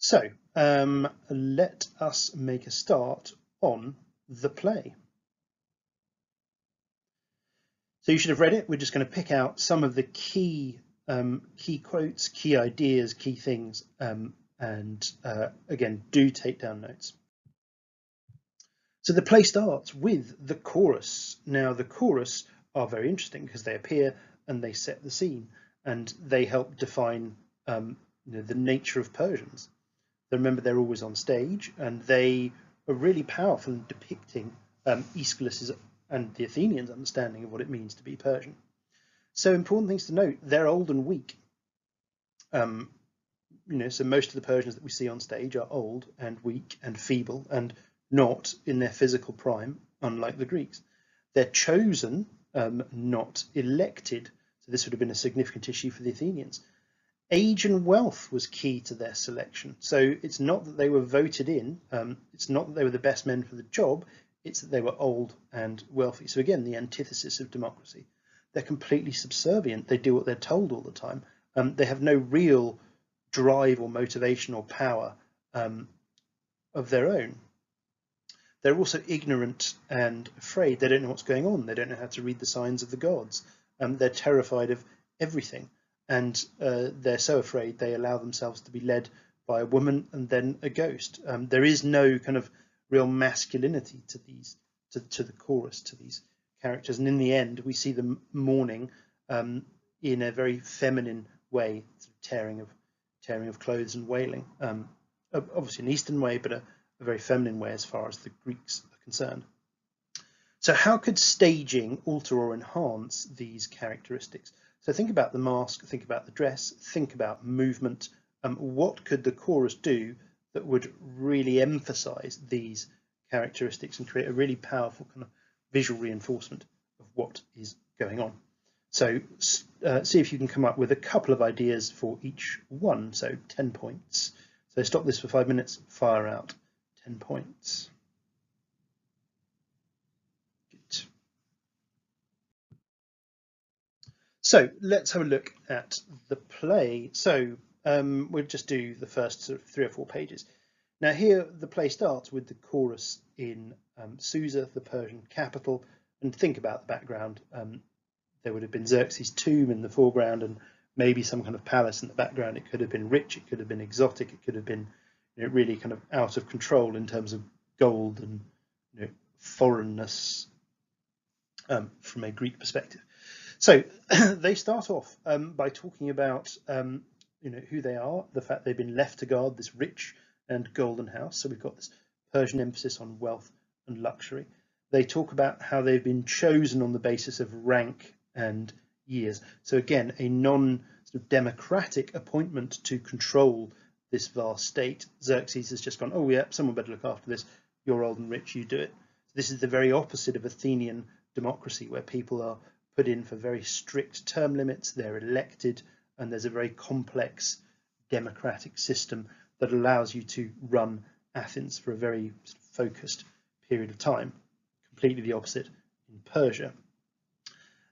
So let us make a start on the play. So you should have read it. We're just going to pick out some of the key quotes, key ideas, key things, and again, do take down notes. So the play starts with the chorus. Now the chorus are very interesting because they appear and they set the scene and they help define the nature of Persians. Remember, they're always on stage and they are really powerful in depicting Aeschylus's and the Athenians' understanding of what it means to be Persian. So important things to note, they're old and weak. So most of the Persians that we see on stage are old and weak and feeble and not in their physical prime, unlike the Greeks. They're chosen, not elected. So this would have been a significant issue for the Athenians. Age and wealth was key to their selection. So it's not that they were voted in, it's not that they were the best men for the job, it's that they were old and wealthy. So again, the antithesis of democracy. They're completely subservient. They do what they're told all the time. They have no real drive or motivation or power of their own. They're also ignorant and afraid. They don't know what's going on. They don't know how to read the signs of the gods. They're terrified of everything. And they're so afraid they allow themselves to be led by a woman and then a ghost. There is no kind of real masculinity to these, to the chorus, to these characters. And in the end, we see them mourning in a very feminine way, sort of tearing of clothes and wailing. Obviously an Eastern way, but a very feminine way as far as the Greeks are concerned. So how could staging alter or enhance these characteristics? So think about the mask, think about the dress, think about movement. What could the chorus do that would really emphasize these characteristics and create a really powerful kind of visual reinforcement of what is going on? So see if you can come up with a couple of ideas for each one. So 10 points. So stop this for 5 minutes, fire out 10 points. Good. So let's have a look at the play. So we'll just do the first sort of 3 or 4 pages. Now here the play starts with the chorus in Susa, the Persian capital, and think about the background. There would have been Xerxes' tomb in the foreground and maybe some kind of palace in the background. It could have been rich, it could have been exotic, it could have been really kind of out of control in terms of gold and foreignness from a Greek perspective. So they start off by talking about who they are, the fact they've been left to guard this rich and golden house. So we've got this Persian emphasis on wealth and luxury. They talk about how they've been chosen on the basis of rank and years. So again, a non-democratic appointment to control this vast state. Xerxes has just gone, oh yeah, someone better look after this. You're old and rich, you do it. So this is the very opposite of Athenian democracy, where people are put in for very strict term limits, they're elected, and there's a very complex democratic system that allows you to run Athens for a very focused period of time. Completely the opposite in Persia.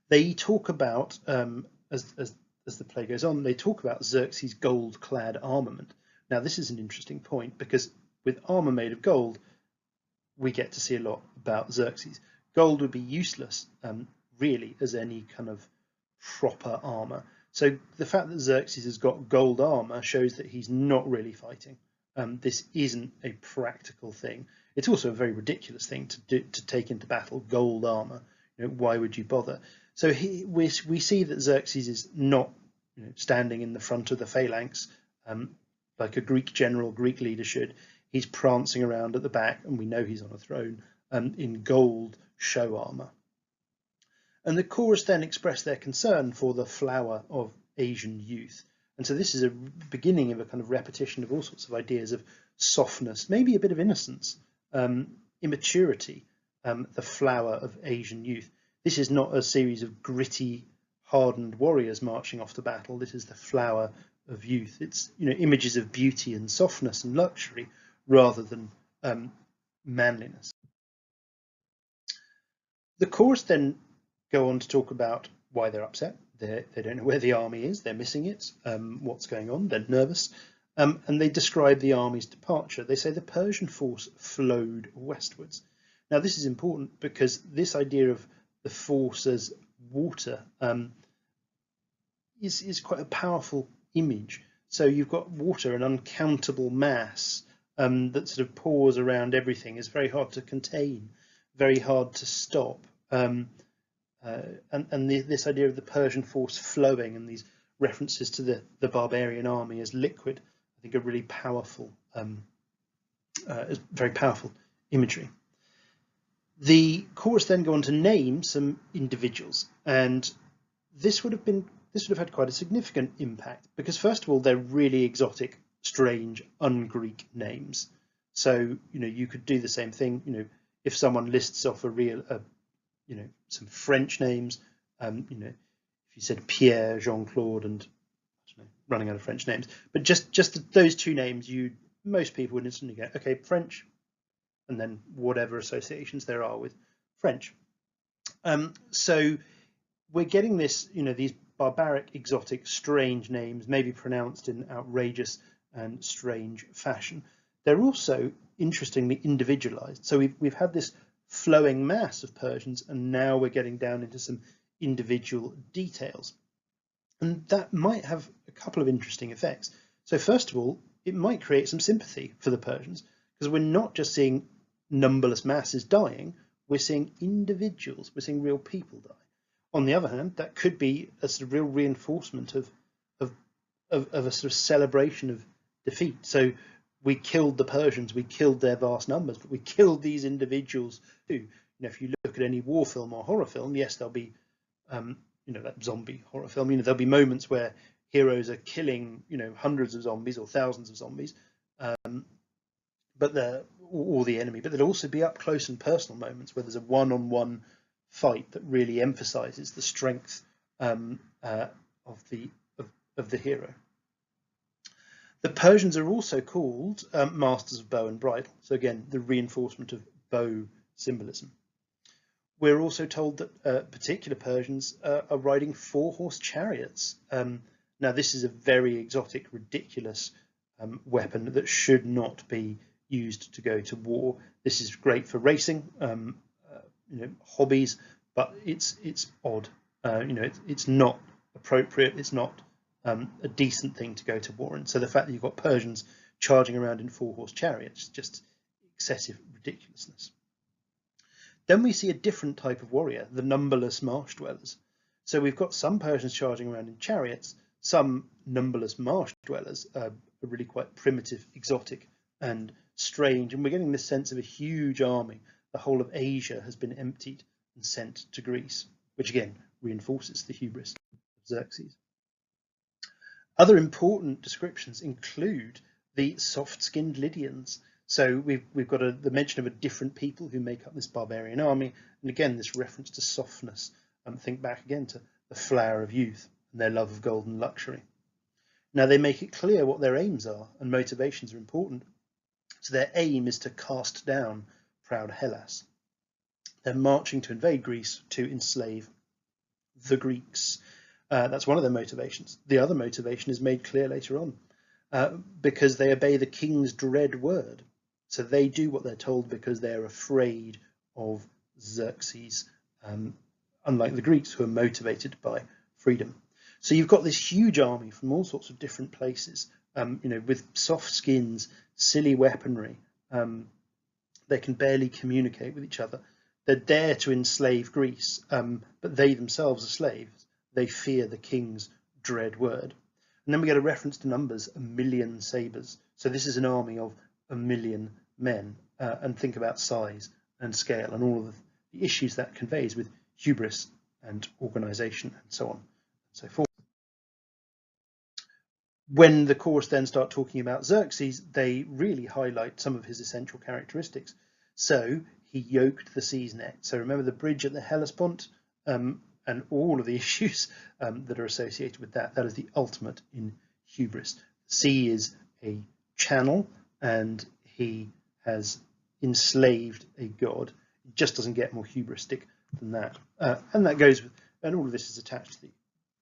They talk about, as the play goes on, they talk about Xerxes' gold-clad armament. Now this is an interesting point because with armor made of gold, we get to see a lot about Xerxes. Gold would be useless, really, as any kind of proper armor. So the fact that Xerxes has got gold armor shows that he's not really fighting. This isn't a practical thing. It's also a very ridiculous thing to take into battle, gold armor. Why would you bother? So we see that Xerxes is not standing in the front of the phalanx like a Greek general, Greek leader should. He's prancing around at the back, and we know he's on a throne in gold show armor. And the chorus then express their concern for the flower of Asian youth. And so this is a beginning of a kind of repetition of all sorts of ideas of softness, maybe a bit of innocence, immaturity, the flower of Asian youth. This is not a series of gritty, hardened warriors marching off to battle. This is the flower of youth. It's images of beauty and softness and luxury rather than manliness. The chorus then go on to talk about why they're upset. They don't know where the army is. They're missing it. What's going on? They're nervous. And they describe the army's departure. They say the Persian force flowed westwards. Now this is important because this idea of the force as water is quite a powerful image. So you've got water, an uncountable mass that sort of pours around everything. It's very hard to contain, very hard to stop. This idea of the Persian force flowing and these references to the barbarian army as liquid, I think, are really powerful, very powerful imagery. The chorus then go on to name some individuals, and this would have had quite a significant impact because, first of all, they're really exotic, strange, un-Greek names. So you could do the same thing. If someone lists off some French names, if you said Pierre, Jean-Claude, and I don't know, running out of French names, but just those two names, most people would instantly go, okay, French, and then whatever associations there are with French. So we're getting this, these barbaric, exotic, strange names, maybe pronounced in outrageous and strange fashion. They're also interestingly individualized. So we've had this flowing mass of Persians, and now we're getting down into some individual details. And that might have a couple of interesting effects. So first of all, it might create some sympathy for the Persians, because we're not just seeing numberless masses dying, we're seeing individuals, we're seeing real people die. On the other hand, that could be a sort of real reinforcement of a sort of celebration of defeat. So we killed the Persians, we killed their vast numbers, but we killed these individuals too. If you look at any war film or horror film, yes, there'll be that zombie horror film, there'll be moments where heroes are killing hundreds of zombies or thousands of zombies, or the enemy, but there'll also be up close and personal moments where there's a one-on-one fight that really emphasizes the strength of the hero. The Persians are also called masters of bow and bridle. So again, the reinforcement of bow symbolism. We're also told that particular Persians are riding 4-horse chariots. Now this is a very exotic, ridiculous weapon that should not be used to go to war. This is great for racing, hobbies, but it's odd. It's not appropriate. It's not a decent thing to go to war in. So the fact that you've got Persians charging around in 4-horse chariots is just excessive ridiculousness. Then we see a different type of warrior, the numberless marsh dwellers. So we've got some Persians charging around in chariots, some numberless marsh dwellers are really quite primitive, exotic, and strange. And we're getting this sense of a huge army. The whole of Asia has been emptied and sent to Greece, which again reinforces the hubris of Xerxes. Other important descriptions include the soft-skinned Lydians. So we've got the mention of a different people who make up this barbarian army, and again this reference to softness. Think back again to the flower of youth and their love of golden luxury. Now they make it clear what their aims are, and motivations are important. So their aim is to cast down proud Hellas. They're marching to invade Greece to enslave the Greeks. That's one of their motivations. The other motivation is made clear later on, because they obey the king's dread word. So they do what they're told because they're afraid of Xerxes, unlike the Greeks who are motivated by freedom. So you've got this huge army from all sorts of different places, with soft skins, silly weaponry. They can barely communicate with each other. They're there to enslave Greece, but they themselves are slaves. They fear the king's dread word. And then we get a reference to numbers, 1,000,000 sabres. So this is an army of 1,000,000 men, and think about size and scale and all of the issues that conveys with hubris and organization and so on and so forth. When the chorus then start talking about Xerxes, they really highlight some of his essential characteristics. So he yoked the sea's neck. So remember the bridge at the Hellespont, and all of the issues that are associated with that. That is the ultimate in hubris. The sea is a channel, and he has enslaved a god. It just doesn't get more hubristic than that. And that goes with, and all of this is attached to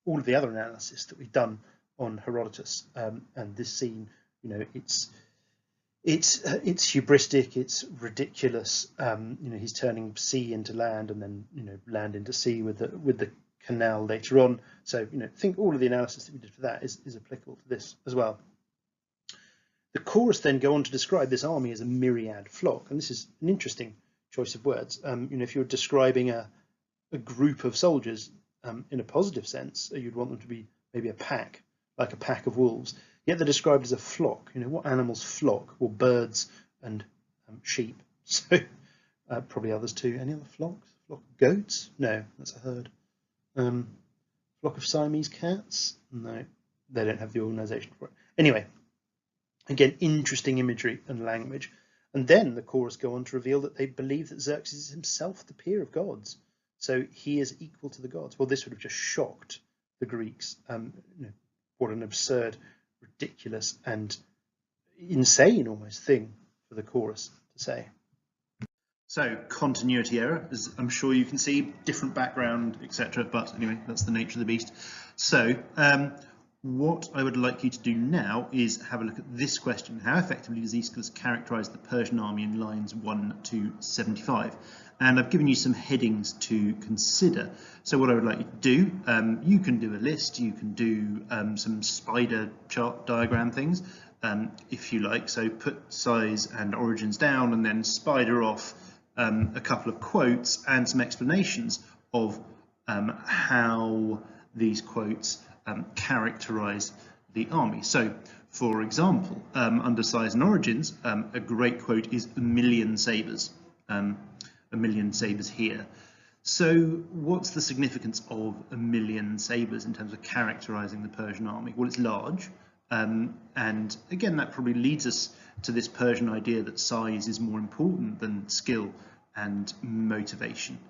all of the other analysis that we've done on Herodotus, and this scene You know, it's hubristic, it's ridiculous. You know, he's turning sea into land and then, you know, land into sea with the canal later on. So, you know, think all of the analysis that we did for that is applicable to this as well. The chorus then go on to describe this army as a myriad flock, and this is an interesting choice of words. You know, if you're describing a group of soldiers in a positive sense, you'd want them to be maybe a pack, like a pack of wolves. Yet they're described as a flock. You know, what animals flock? Well, birds and sheep. So probably others too. Any other flocks? Flock of goats? No, that's a herd. Flock of Siamese cats? No, they don't have the organisation for it. Anyway, again, interesting imagery and language. And then the chorus go on to reveal that they believe that Xerxes is himself the peer of gods. So he is equal to the gods. Well, this would have just shocked the Greeks. You know, what an absurd, ridiculous, and insane almost thing for the chorus to say. So continuity error, as I'm sure you can see, different background, etc. But anyway, that's the nature of the beast. So what I would like you to do now is have a look at this question. How effectively does Aeschylus characterize the Persian army in lines 1 to 75? And I've given you some headings to consider. So what I would like you to do, you can do a list, you can do some spider chart diagram things, if you like. So put size and origins down and then spider off a couple of quotes and some explanations of how these quotes characterize the army. So, for example, under size and origins, a great quote is "a million sabres." A million sabres here. So, what's the significance of a million sabres in terms of characterizing the Persian army? Well, it's large, and again, that probably leads us to this Persian idea that size is more important than skill and motivation.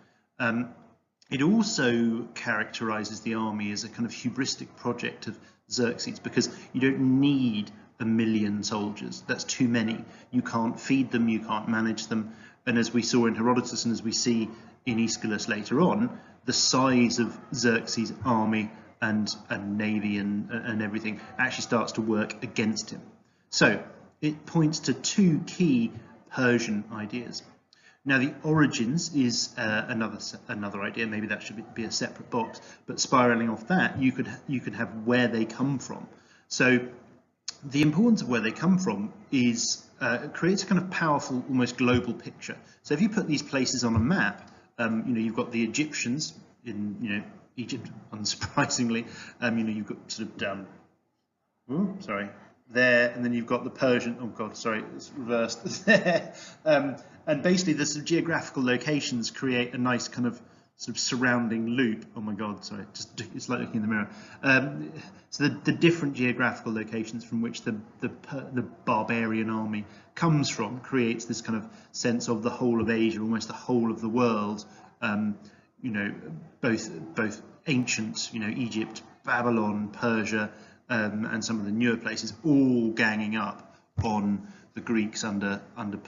It also characterizes the army as a kind of hubristic project of Xerxes, because you don't need a million soldiers. That's too many. You can't feed them, you can't manage them. And as we saw in Herodotus and as we see in Aeschylus later on, the size of Xerxes' army and navy and everything actually starts to work against him. So it points to two key Persian ideas. Now the origins is another idea. Maybe that should be a separate box. But spiraling off that, you could have where they come from. So the importance of where they come from is creates a kind of powerful, almost global picture. So if you put these places on a map, you know, you've got the Egyptians in, you know, Egypt, unsurprisingly. You know, you've got sort of down, there, and then you've got the Persian. Oh God, sorry, it's reversed there. And basically, the sort of geographical locations create a nice kind of sort of surrounding loop. Oh my God, sorry, it's like looking in the mirror. So the different geographical locations from which the barbarian army comes from creates this kind of sense of the whole of Asia, almost the whole of the world. You know, both ancient, you know, Egypt, Babylon, Persia, and some of the newer places, all ganging up on the Greeks under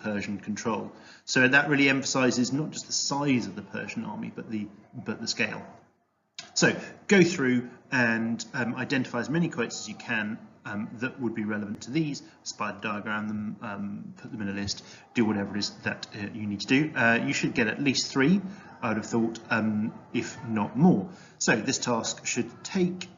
Persian control. So that really emphasizes not just the size of the Persian army, but the scale. So go through and identify as many quotes as you can that would be relevant to these, spider diagram them, put them in a list, do whatever it is that you need to do. You should get at least 3, I would have thought, if not more. So this task should take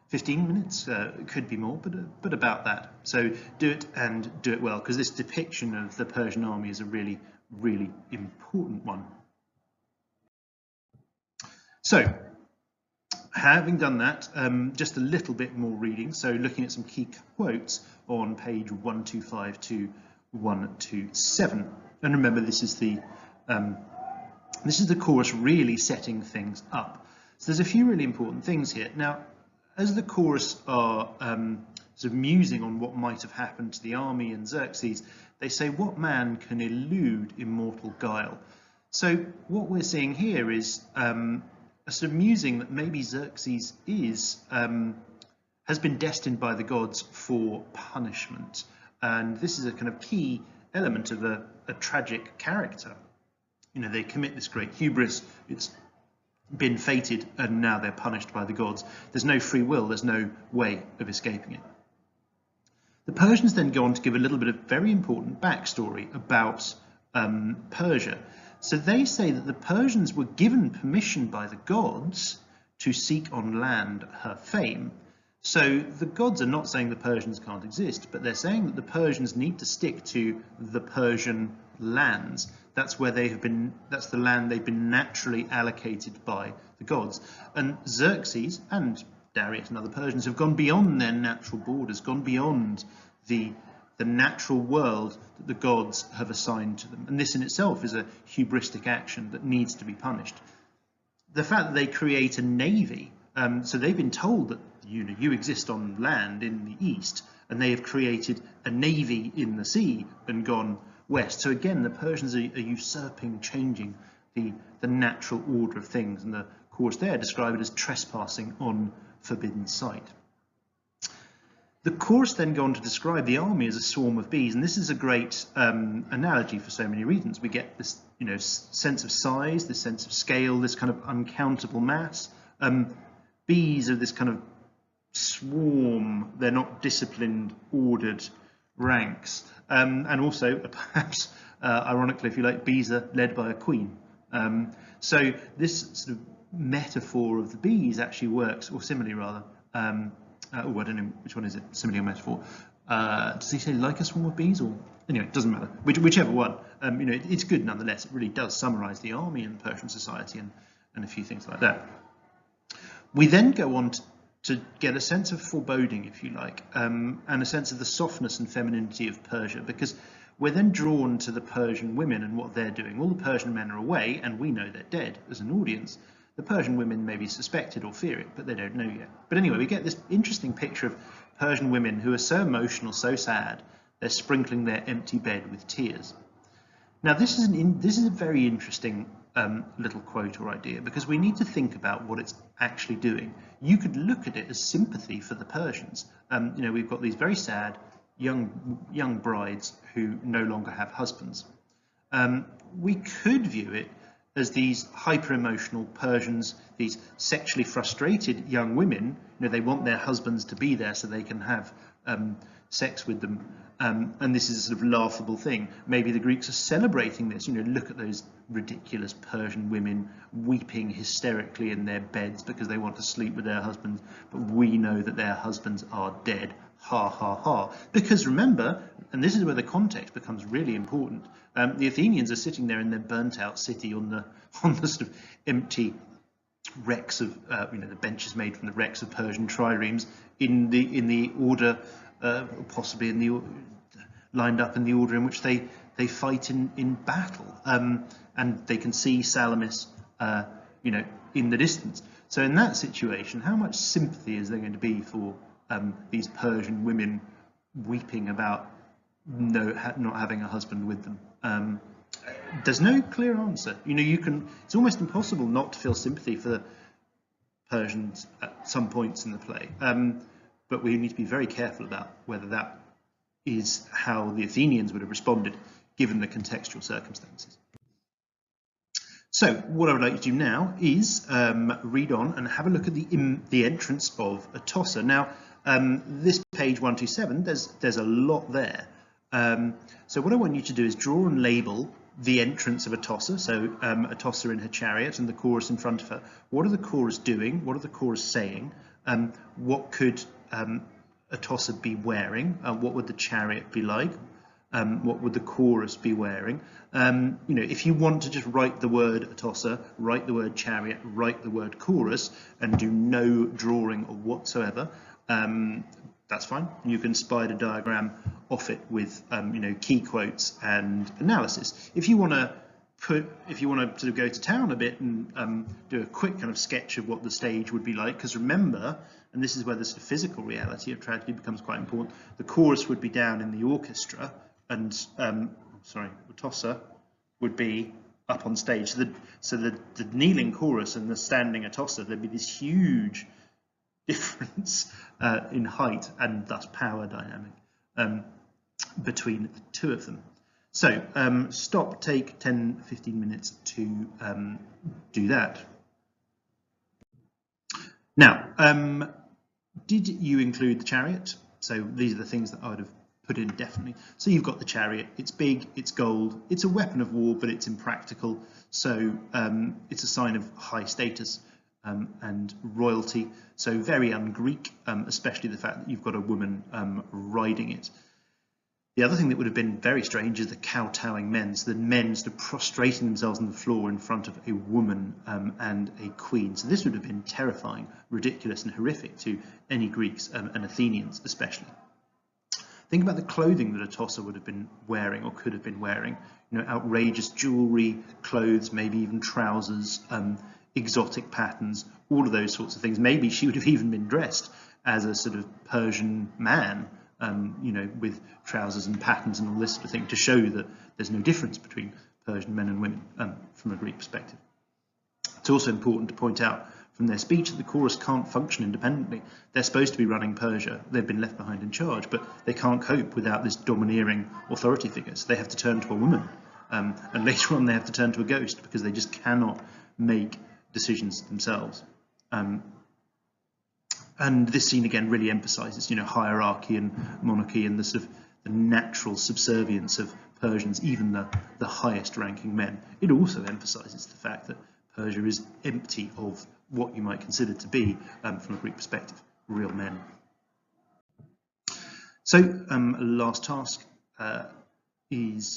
15 minutes, it could be more, but about that. So do it and do it well, because this depiction of the Persian army is a really, really important one. So, having done that, just a little bit more reading. So looking at some key quotes on page 125 to 127. And remember, this is the chorus really setting things up. So there's a few really important things here. Now, as the chorus are sort of musing on what might have happened to the army and Xerxes, they say, "What man can elude immortal guile?" So what we're seeing here is a sort of musing that maybe Xerxes has been destined by the gods for punishment, and this is a kind of key element of a tragic character. You know, they commit this great hubris. It's been fated, and now they're punished by the gods. There's no free will, there's no way of escaping it. The Persians then go on to give a little bit of very important backstory about Persia. So they say that the Persians were given permission by the gods to seek on land her fame. So the gods are not saying the Persians can't exist, but they're saying that the Persians need to stick to the Persian lands. That's where they have been, that's the land they've been naturally allocated by the gods. And Xerxes and Darius and other Persians have gone beyond their natural borders, gone beyond the natural world that the gods have assigned to them. And this in itself is a hubristic action that needs to be punished. The fact that they create a navy, so they've been told that you exist on land in the east, and they have created a navy in the sea and gone west. So again, the Persians are usurping, changing the natural order of things, and the course there describe it as trespassing on forbidden site. The chorus then go on to describe the army as a swarm of bees, and this is a great analogy for so many reasons. We get this, sense of size, this sense of scale, this kind of uncountable mass. Bees are this kind of swarm; they're not disciplined, ordered ranks, and also, perhaps ironically, if you like, bees are led by a queen. So this sort of metaphor of the bees actually works, or simile rather. I don't know which one is it, simile or metaphor. Does he say like a swarm of bees, or anyway, it doesn't matter. Whichever one. It's good nonetheless. It really does summarise the army and Persian society and a few things like that. We then go on to get a sense of foreboding, if you like, and a sense of the softness and femininity of Persia, because we're then drawn to the Persian women and what they're doing. All the Persian men are away, and we know they're dead as an audience. The Persian women maybe suspect it or fear it, but they don't know yet. But anyway, we get this interesting picture of Persian women who are so emotional, so sad, they're sprinkling their empty bed with tears. Now, this is a very interesting little quote or idea, because we need to think about what it's actually doing. You could look at it as sympathy for the Persians. We've got these very sad young brides who no longer have husbands. We could view it as these hyper-emotional Persians, these sexually frustrated young women. They want their husbands to be there so they can have sex with them, and this is a sort of laughable thing. Maybe the Greeks are celebrating this. Look at those ridiculous Persian women weeping hysterically in their beds because they want to sleep with their husbands, but we know that their husbands are dead. Ha ha ha. Because remember, and this is where the context becomes really important, the Athenians are sitting there in their burnt out city on the sort of empty wrecks of the benches made from the wrecks of Persian triremes in the order, possibly lined up in the order in which they fight in battle, and they can see Salamis in the distance. So in that situation, how much sympathy is there going to be for these Persian women weeping about not having a husband with them? There's no clear answer. It's almost impossible not to feel sympathy for the Persians at some points in the play. But we need to be very careful about whether that is how the Athenians would have responded given the contextual circumstances. So what I would like you to do now is read on and have a look at the entrance of Atossa. Now, this page 127, there's a lot there. So what I want you to do is draw and label the entrance of Atossa. So Atossa in her chariot and the chorus in front of her. What are the chorus doing? What are the chorus saying? What could Atossa be wearing? What would the chariot be like? What would the chorus be wearing? If you want to just write the word Atossa, write the word chariot, write the word chorus, and do no drawing whatsoever, that's fine. You can spider diagram off it with key quotes and analysis. If you want to sort of go to town a bit and do a quick kind of sketch of what the stage would be like, because remember, and this is where the sort of physical reality of tragedy becomes quite important, the chorus would be down in the orchestra, and Atossa would be up on stage. So the kneeling chorus and the standing Atossa, there'd be this huge difference in height and thus power dynamic between the two of them. So stop, take 10-15 minutes to do that. Now, did you include the chariot So these are the things that I would have put in definitely. So you've got the chariot. It's big, it's gold, it's a weapon of war, but it's impractical. So it's a sign of high status and royalty. So very un-Greek, especially the fact that you've got a woman riding it. The other thing that would have been very strange is the kowtowing men, so the men sort of prostrating themselves on the floor in front of a woman and a queen. So this would have been terrifying, ridiculous and horrific to any Greeks and Athenians especially. Think about the clothing that Atossa would have been wearing or could have been wearing. You know, outrageous jewellery, clothes, maybe even trousers, exotic patterns, all of those sorts of things. Maybe she would have even been dressed as a sort of Persian man, you know, with trousers and patterns and all this sort of thing, to show that there's no difference between Persian men and women from a Greek perspective. It's also important to point out from their speech that the chorus can't function independently. They're supposed to be running Persia. They've been left behind in charge, but they can't cope without this domineering authority figure. So they have to turn to a woman, and later on they have to turn to a ghost, because they just cannot make decisions themselves. And this scene again really emphasises, you know, hierarchy and monarchy and the sort of the natural subservience of Persians, even the highest ranking men. It also emphasises the fact that Persia is empty of what you might consider to be, from a Greek perspective, real men. So last task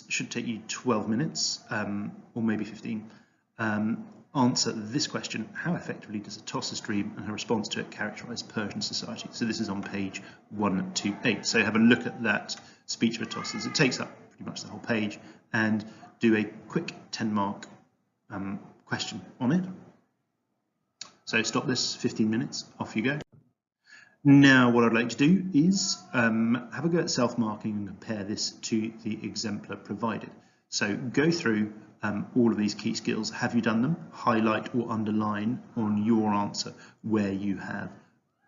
should take you 12 minutes, or maybe 15. Answer this question: how effectively does Atossa's dream and her response to it characterise Persian society? So this is on page 128. So have a look at that speech of Atossa's. It takes up pretty much the whole page, and do a quick 10-mark question on it. So stop this, 15 minutes, off you go. Now what I'd like to do is have a go at self-marking and compare this to the exemplar provided. So go through all of these key skills. Have you done them? Highlight or underline on your answer where you have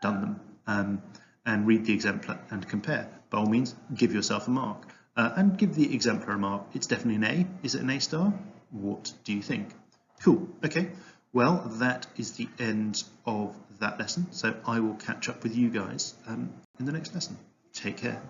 done them, and read the exemplar and compare. By all means, give yourself a mark, and give the exemplar a mark. It's definitely an A. Is it an A star? What do you think? Cool. Okay. Well, that is the end of that lesson. So I will catch up with you guys in the next lesson. Take care.